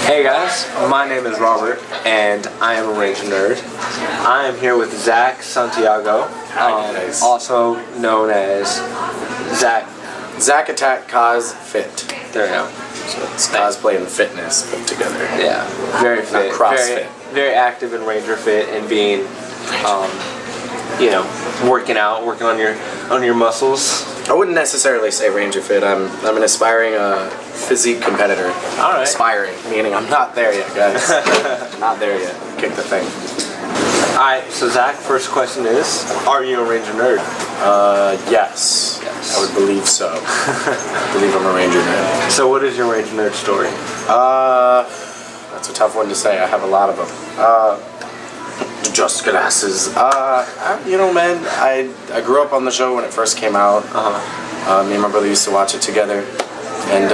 Hey guys, my name is Robert and I am a Rangernerd. I am here with Zack Santiago, also known as Zack Attack Cosfit. There you go. So it's cosplay and fitness put together. Yeah, very fit, CrossFit. Very active in Ranger Fit and being, you know, working on your muscles. I wouldn't necessarily say Ranger Fit. I'm an aspiring physique competitor. All right. Aspiring, meaning I'm not there yet, guys. Not there yet. Kick the thing. Alright, so Zach, first question is, are you a Rangernerd? Yes. I would believe so. I believe I'm a Rangernerd. So what is your Rangernerd story? That's a tough one to say. I have a lot of them. Just glasses. You know, man, I grew up on the show when it first came out. Me and my brother used to watch it together, and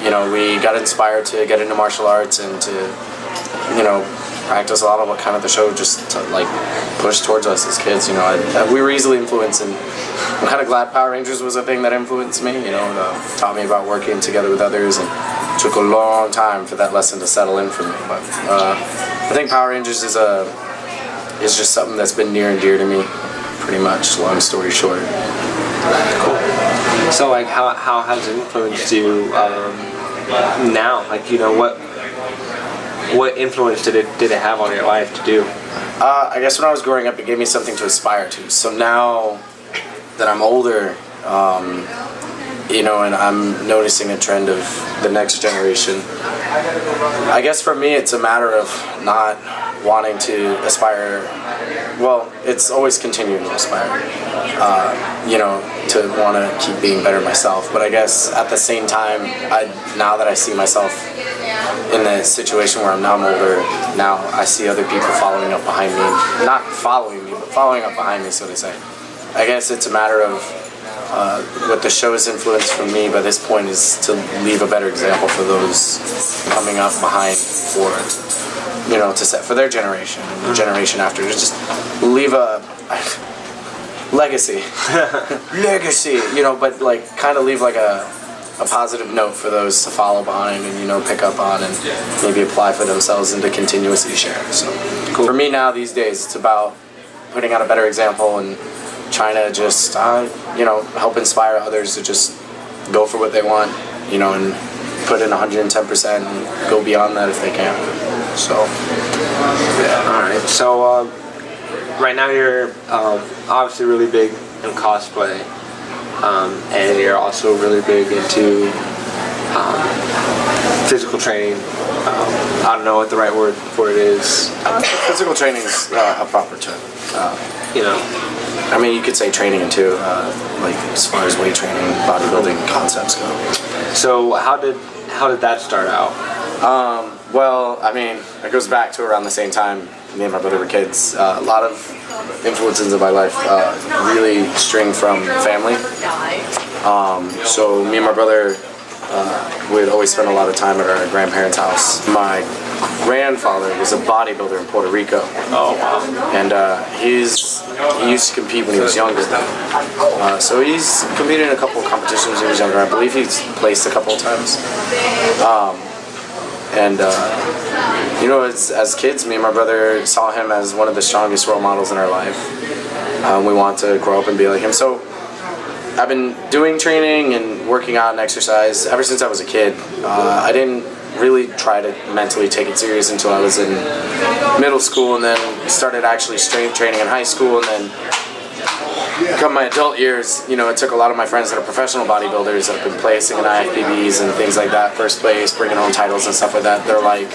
you know, we got inspired to get into martial arts and to, you know, practice a lot of what kind of the show just to, like, push towards us as kids. You know, we were easily influenced, and I'm kind of glad Power Rangers was a thing that influenced me. You know, taught me about working together with others, and it took a long time for that lesson to settle in for me. But I think Power Rangers is just something that's been near and dear to me, pretty much, long story short. Cool. So, like, how has it influenced you now? Like, you know, what influence did it have on your life to do? I guess when I was growing up, it gave me something to aspire to. So now that I'm older, you know, and I'm noticing a trend of the next generation, I guess for me it's a matter of not wanting to aspire. Well, it's always continuing to aspire, you know, to want to keep being better myself. But I guess at the same time, now that I see myself in the situation where I'm older, now I see other people following up behind me. Not following me, but following up behind me, so to say. I guess it's a matter of what the show's influence from me by this point is to leave a better example for those coming up behind, for, you know, to set for their generation and the generation after, to just leave a legacy. Legacy, you know, but like kind of leave like a positive note for those to follow behind and, you know, pick up on and maybe apply for themselves and to continuously share. So cool. For me now these days, it's about putting out a better example and trying to just, you know, help inspire others to just go for what they want, you know, and put in 110% and go beyond that if they can. So, yeah. Alright, so right now you're obviously really big in cosplay, and you're also really big into physical training. I don't know what the right word for it is. Physical training is a proper term. You know, I mean, you could say training too, like as far as weight training, bodybuilding concepts go. So how did that start out? Well, I mean, it goes back to around the same time me and my brother were kids. A lot of influences in my life really string from family. So me and my brother would always spend a lot of time at our grandparents' house. My grandfather was a bodybuilder in Puerto Rico. Oh, wow. And he used to compete when he was younger. So he's competed in a couple of competitions when he was younger. I believe he's placed a couple of times. You know, as kids, me and my brother saw him as one of the strongest role models in our life. We want to grow up and be like him. So I've been doing training and working out and exercise ever since I was a kid. I didn't really try to mentally take it serious until I was in middle school, and then started actually strength training in high school, and then come my adult years, you know, it took a lot of my friends that are professional bodybuilders that have been placing in IFBBs and things like that, first place, bringing home titles and stuff like that. They're like,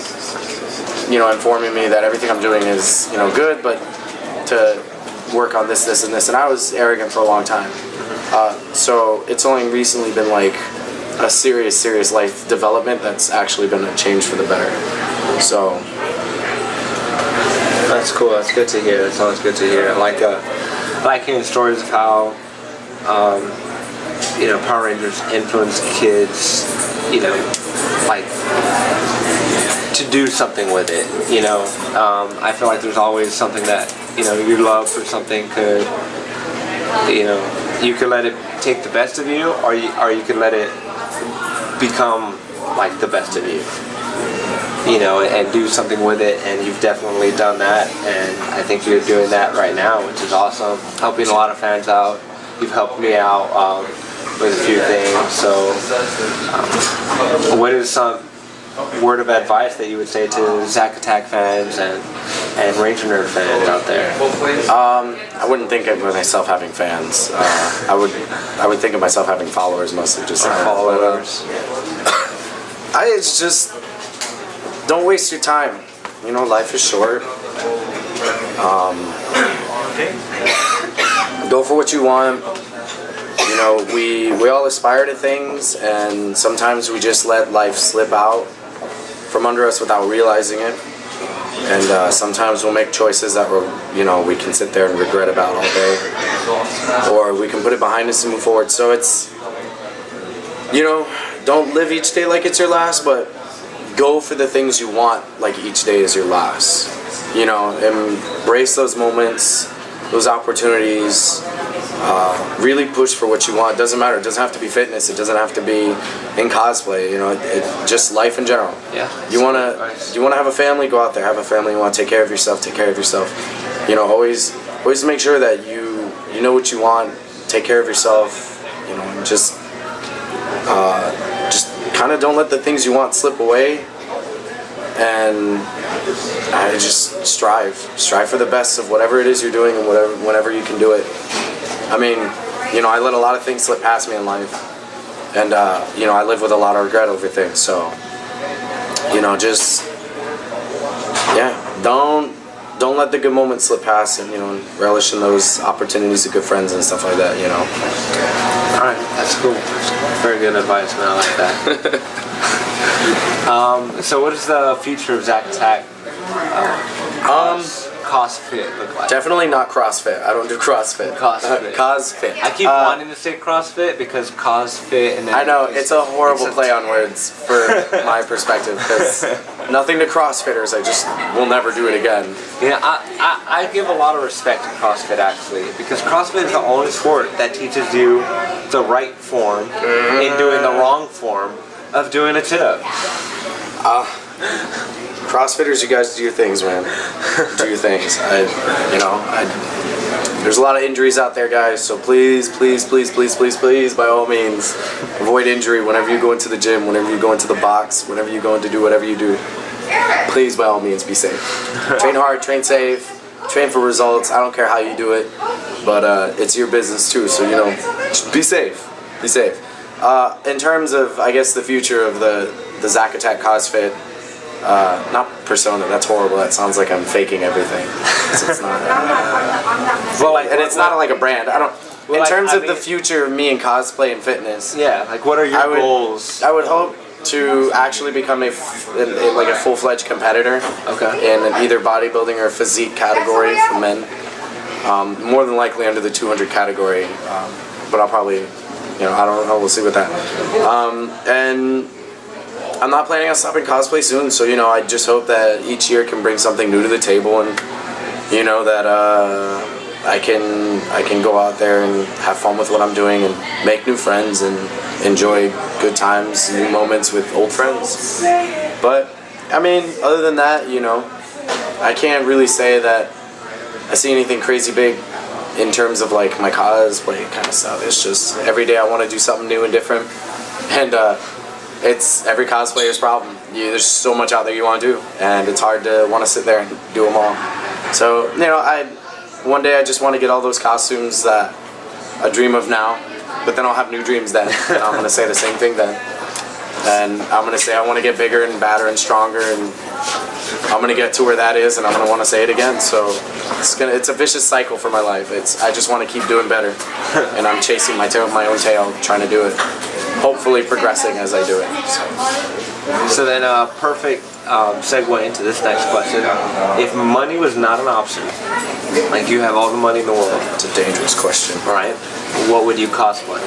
you know, informing me that everything I'm doing is, you know, good, but to work on this, this, and this. And I was arrogant for a long time. So it's only recently been like a serious life development that's actually been a change for the better. So that's cool. That's good to hear. That sounds good to hear. I like hearing stories of how, you know, Power Rangers influence kids, you know, like, to do something with it, you know. I feel like there's always something that, you know, your love for something could, you know, you could let it take the best of you, or you could let it become like the best of you. you know, and do something with it, and you've definitely done that, and I think you're doing that right now, which is awesome. Helping a lot of fans out. You've helped me out with a few things. So, what is some word of advice that you would say to Zack Attack fans and Rangernerd fans out there? I wouldn't think of myself having fans. I would think of myself having followers mostly. Just Followers. It's just, don't waste your time. You know, life is short. Go for what you want. You know, we all aspire to things, and sometimes we just let life slip out from under us without realizing it. And sometimes we'll make choices that we can sit there and regret about all day, or we can put it behind us and move forward. So it's, you know, don't live each day like it's your last, but go for the things you want like each day is your last. You know, embrace those moments, those opportunities. Really push for what you want. It doesn't matter. It doesn't have to be fitness. It doesn't have to be in cosplay. You know, just life in general. Yeah. You wanna have a family? Go out there, have a family. You want to take care of yourself? Take care of yourself. You know, always make sure that you know what you want. Take care of yourself. You know, and just kind of don't let the things you want slip away. And I just strive for the best of whatever it is you're doing, and whenever you can do it. I mean, you know, I let a lot of things slip past me in life, and you know, I live with a lot of regret over things. So, you know, just don't let the good moments slip past, and you know, relish in those opportunities of good friends and stuff like that. You know. All right, that's cool. Very good advice, man. I like that. So, what does the future of Zack Attack Cosfit look like? Definitely not CrossFit. I don't do CrossFit. Cosfit. I keep wanting to say CrossFit because Cosfit and then I know, it's a horrible play on words for my perspective, because nothing to CrossFitters, I just will never do it again. Yeah, I give a lot of respect to CrossFit actually, because CrossFit is the only sport that teaches you the right form in doing the wrong form of doing a sit-up. CrossFitters, you guys do your things, man. Do your things. There's a lot of injuries out there, guys, so please, by all means, avoid injury whenever you go into the gym, whenever you go into the box, whenever you go in to do whatever you do. Please, by all means, be safe. Train hard, train safe, train for results. I don't care how you do it, but it's your business too, so, you know, just be safe. Be safe. In terms of, I guess, the future of the Zack Attack Cosfit, not persona, that's horrible. That sounds like I'm faking everything. So it's not. Well, and it's not like a brand. I don't. In terms of the future of me and cosplay and fitness. Yeah, like what are your goals? I would hope to actually become a full-fledged competitor. Okay. In either bodybuilding or physique category for men. More than likely under the 200 category, but I'll probably, you know, I don't know. We'll see with that. And I'm not planning on stopping cosplay soon, so, you know, I just hope that each year can bring something new to the table, and, you know, that I can go out there and have fun with what I'm doing and make new friends and enjoy good times, new moments with old friends. But, I mean, other than that, you know, I can't really say that I see anything crazy big in terms of, like, my cosplay kind of stuff. It's just every day I want to do something new and different, and it's every cosplayer's problem. There's so much out there you want to do, and it's hard to want to sit there and do them all. So, you know, one day I just want to get all those costumes that I dream of now, but then I'll have new dreams then. And I'm going to say the same thing then. And I'm going to say I want to get bigger and badder and stronger, and I'm going to get to where that is, and I'm going to want to say it again. So it's a vicious cycle for my life. I just want to keep doing better, and I'm chasing my own tail, trying to do it. Hopefully progressing as I do it. So then perfect segue into this next question. If money was not an option, like you have all the money in the world. It's a dangerous question. Right. What would you cosplay?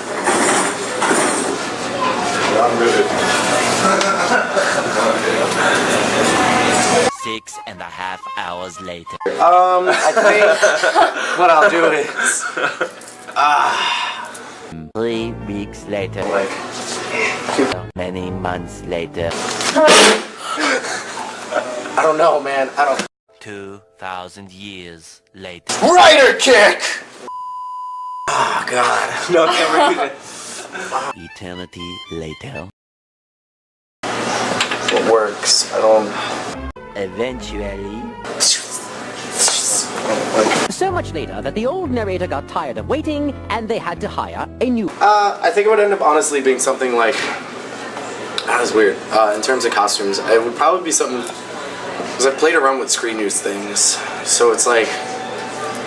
6.5 hours later. I think what I'll do is 3 weeks later. Many months later. don't know, man. I don't. 2,000 years later. Rider kick! Oh, God. No, can't repeat it. Eternity later. What works? I don't. Eventually. So much later that the old narrator got tired of waiting and they had to hire a new... I think it would end up honestly being something like... That was weird. In terms of costumes, it would probably be something... Because I played around with screen use things, so it's like...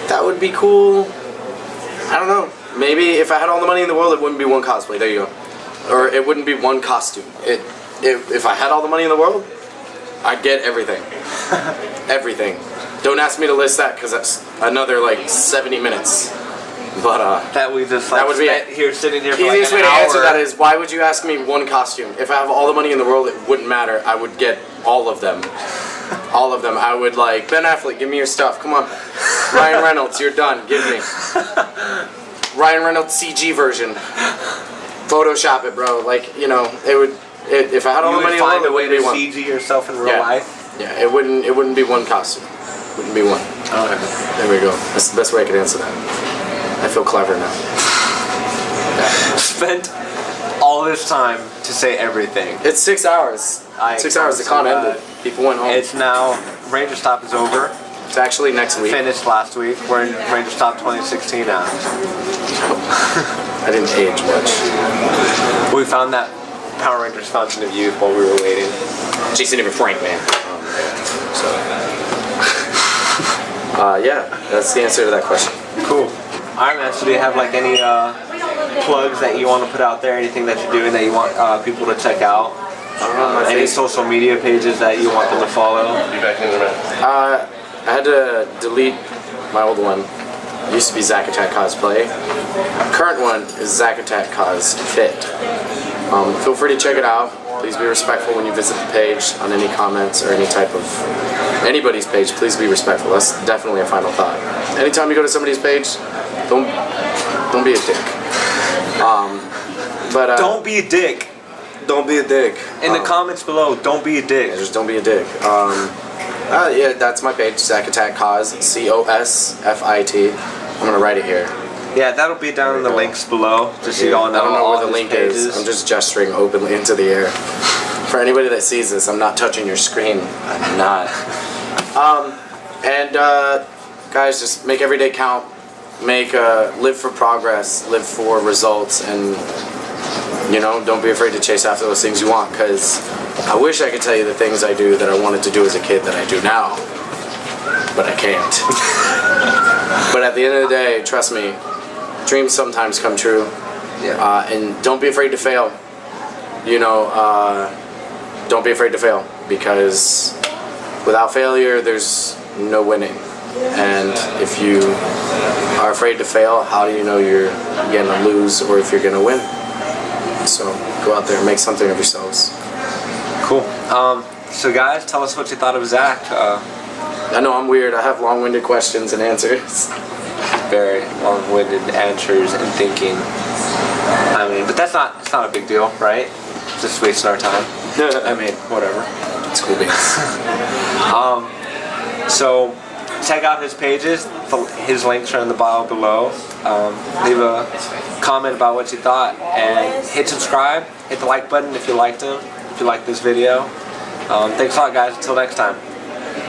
That would be cool. I don't know. Maybe if I had all the money in the world, it wouldn't be one cosplay. There you go. Or it wouldn't be one costume. If I had all the money in the world, I'd get everything. Everything. Don't ask me to list that because that's another like 70 minutes. But that we just like that would be here sitting here for easiest like way an to answer hour. that is, why would you ask me one costume? If I have all the money in the world, it wouldn't matter. I would get all of them. All of them. I would like, Ben Affleck, give me your stuff. Come on. Ryan Reynolds, you're done. Give me. Ryan Reynolds CG version. Photoshop it, bro. Like, you know, it would. If I had all the money in the world, it would find a one. way to CG yourself in real life. Yeah, it wouldn't be one costume. Wouldn't be one. Okay. There we go. That's the best way I could answer that. I feel clever now. Spent all this time to say everything. It's 6 hours. 6 hours. The con ended. People went home. It's now Ranger Stop is over. It's actually next week. Finished last week. We're in Ranger Stop 2016 now. I didn't age much. We found that Power Rangers Fountain of Youth while we were waiting. Jason even Frank, man. So. Yeah, that's the answer to that question. Cool. Alright, man, so do you have like any plugs that you want to put out there? Anything that you're doing that you want people to check out? Any social media pages that you want them to follow? I had to delete my old one. It used to be Zack Attack Cosplay. Current one is Zack Attack Cosfit. Feel free to check it out. Please be respectful when you visit the page on any comments or any type of anybody's page. Please be respectful. That's definitely a final thought. Anytime you go to somebody's page, don't be a dick. Don't be a dick. Don't be a dick. In the comments below, don't be a dick. Yeah, just don't be a dick. Yeah, that's my page, Zack Attack Cos, COSFIT. I'm gonna write it here. Yeah, that'll be down in the links below, just so you all know. I don't know all where the link is. I'm just gesturing openly into the air. For anybody that sees this, I'm not touching your screen. I'm not. Guys, just make every day count. Live for progress, live for results, and you know, don't be afraid to chase after those things you want, because I wish I could tell you the things I do that I wanted to do as a kid that I do now, but I can't. But at the end of the day, trust me, dreams sometimes come true. Yeah. And don't be afraid to fail. You know, don't be afraid to fail, because without failure, there's no winning. And if you are afraid to fail, how do you know you're going to lose or if you're going to win? So go out there and make something of yourselves. Cool. So guys, tell us what you thought of Zack. I know I'm weird. I have long-winded questions and answers. Very long-winded answers and thinking. I mean, but it's not a big deal, right? Just wasting our time. I mean, whatever. It's cool beans. So check out his pages. His links are in the bio below. Leave a comment about what you thought, and hit subscribe. Hit the like button if you liked him. If you liked this video. Thanks a lot, guys. Until next time.